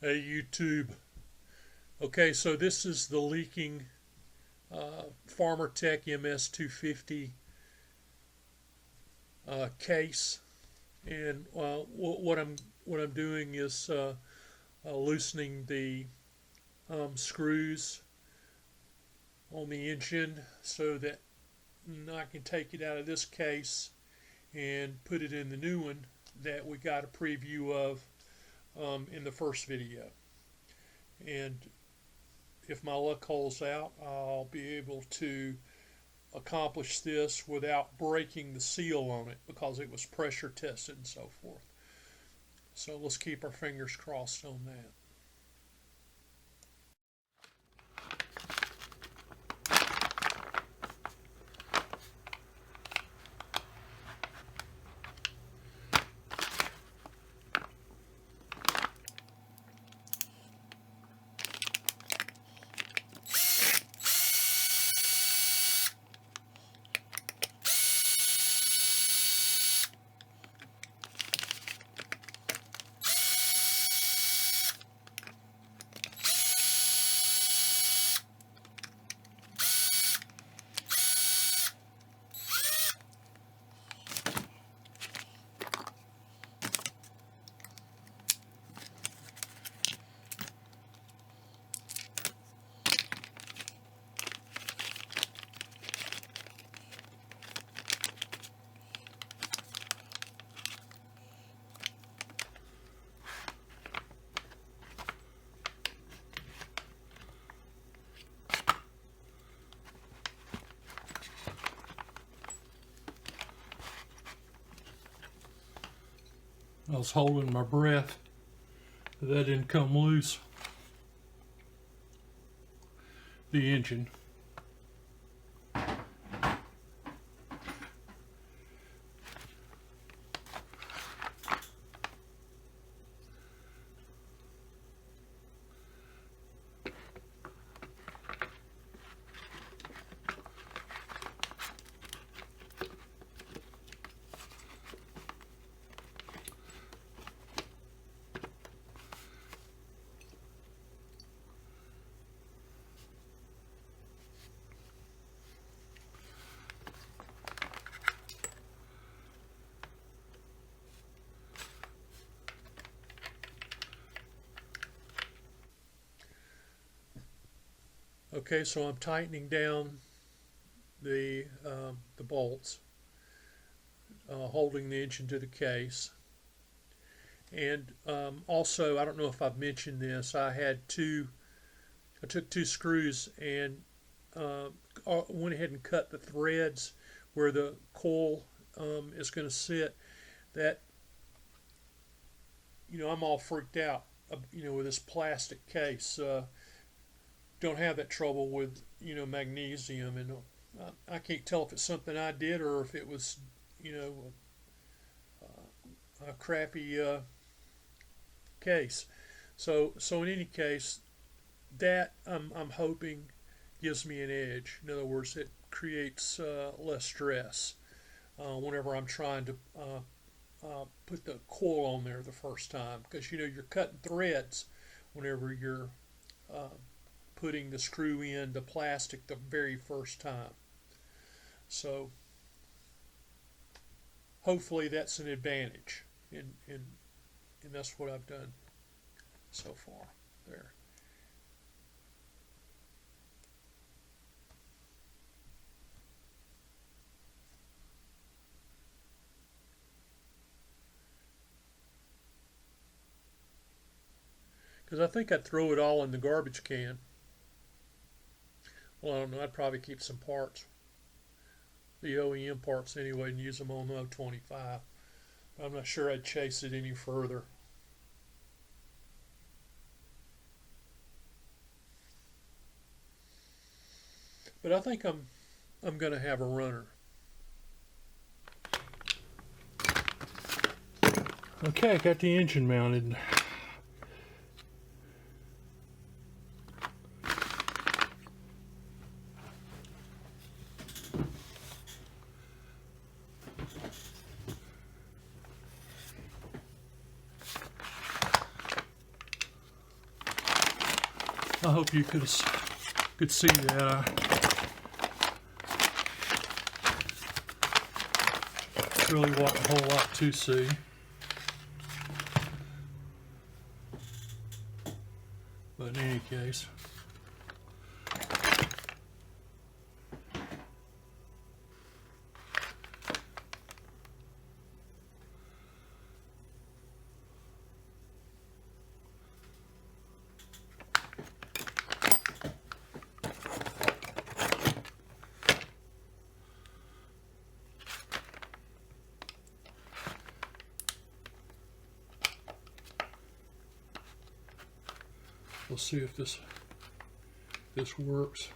Hey YouTube. Okay, so this is the leaking FarmerTec MS250 case, and what I'm doing is loosening the screws on the engine so that I can take it out of this case and put it in the new one that we got a preview of in the first video. And if my luck holds out, I'll be able to accomplish this without breaking the seal on it because it was pressure tested and so forth. So let's keep our fingers crossed on that. I was holding my breath, but that didn't come loose. The engine. Okay, so I'm tightening down the bolts, holding the engine to the case. And also, I don't know if I've mentioned this, I took two screws and went ahead and cut the threads where the coil is going to sit. That, I'm all freaked out, with this plastic case. Don't have that trouble with magnesium, and I can't tell if it's something I did or if it was a crappy case. So in any case, that I'm hoping gives me an edge. In other words, it creates less stress whenever I'm trying to put the coil on there the first time, because you're cutting threads whenever you're putting the screw in the plastic the very first time. So hopefully that's an advantage, and that's what I've done so far there. Because I think I'd throw it all in the garbage can. Well, I don't know, I'd probably keep some parts, the OEM parts anyway, and use them on the 25. But I'm not sure I'd chase it any further. But I think I'm going to have a runner. Okay, I got the engine mounted. I hope you could see that. Really wasn't a whole lot to see. But in any case, we'll see if this works.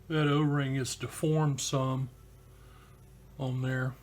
That O-ring is deformed some on there.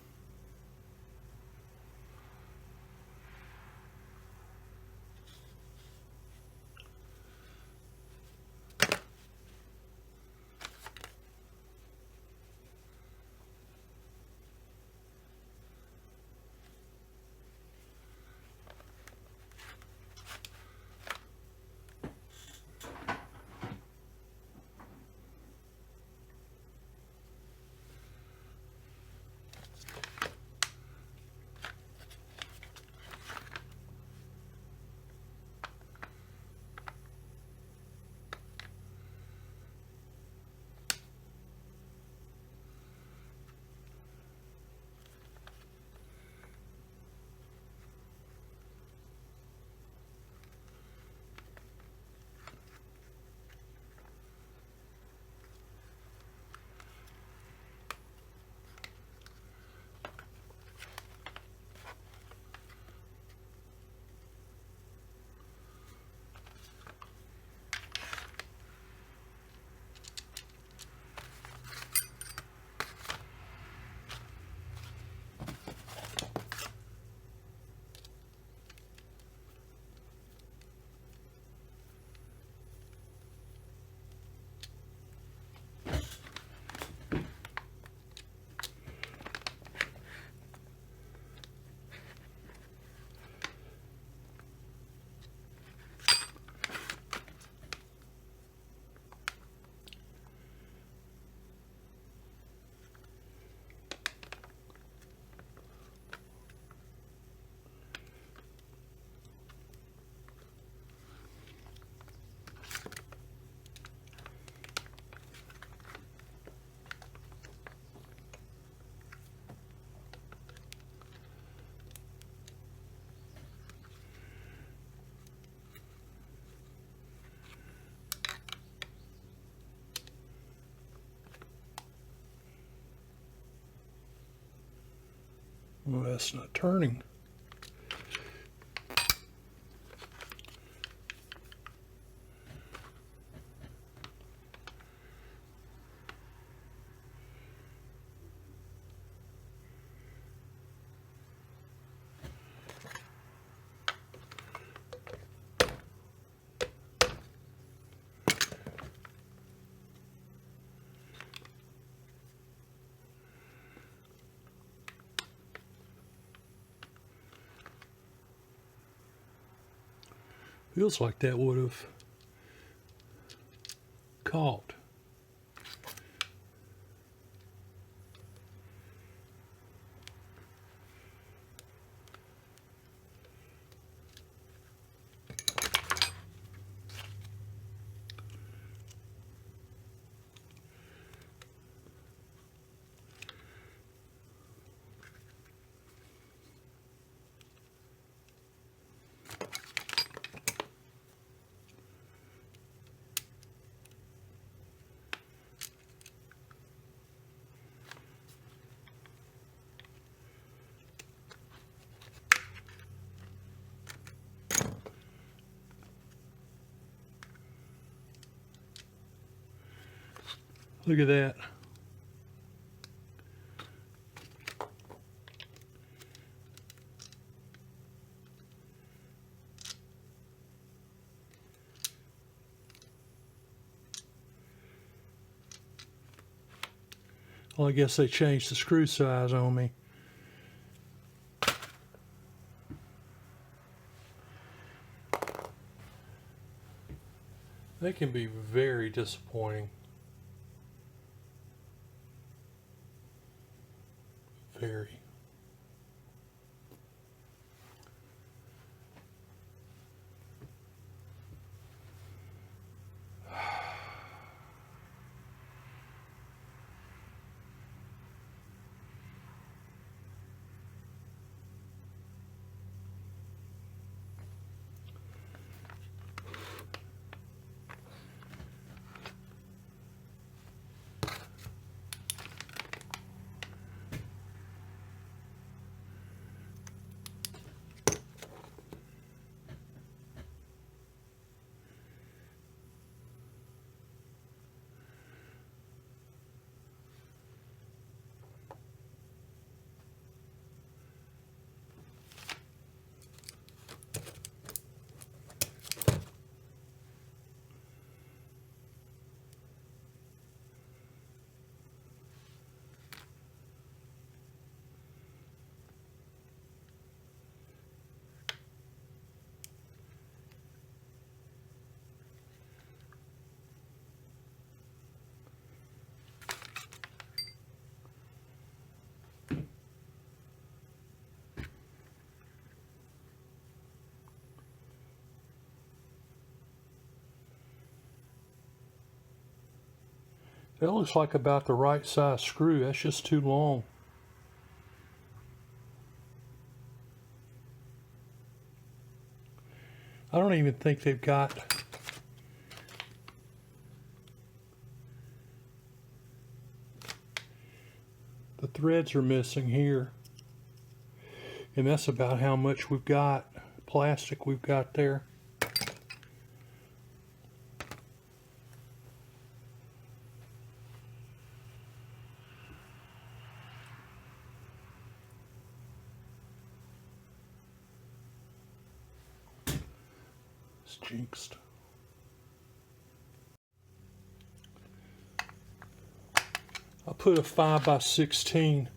Well, that's not turning. Feels like that would have caught. Look at that. Well, I guess they changed the screw size on me. They can be very disappointing. Very. That looks like about the right size screw. That's just too long. I don't even think they've got the threads are missing here. And that's about how much we've got, plastic we've got there. It's jinxed. I put a 5x16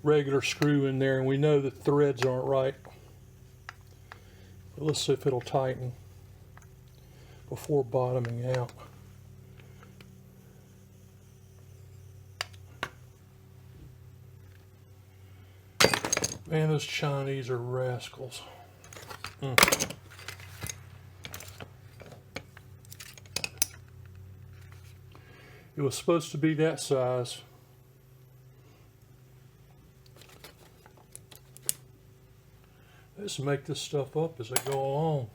regular screw in there, and we know the threads aren't right. But let's see if it'll tighten before bottoming out. Man, those Chinese are rascals. It was supposed to be that size. Let's make this stuff up as I go along.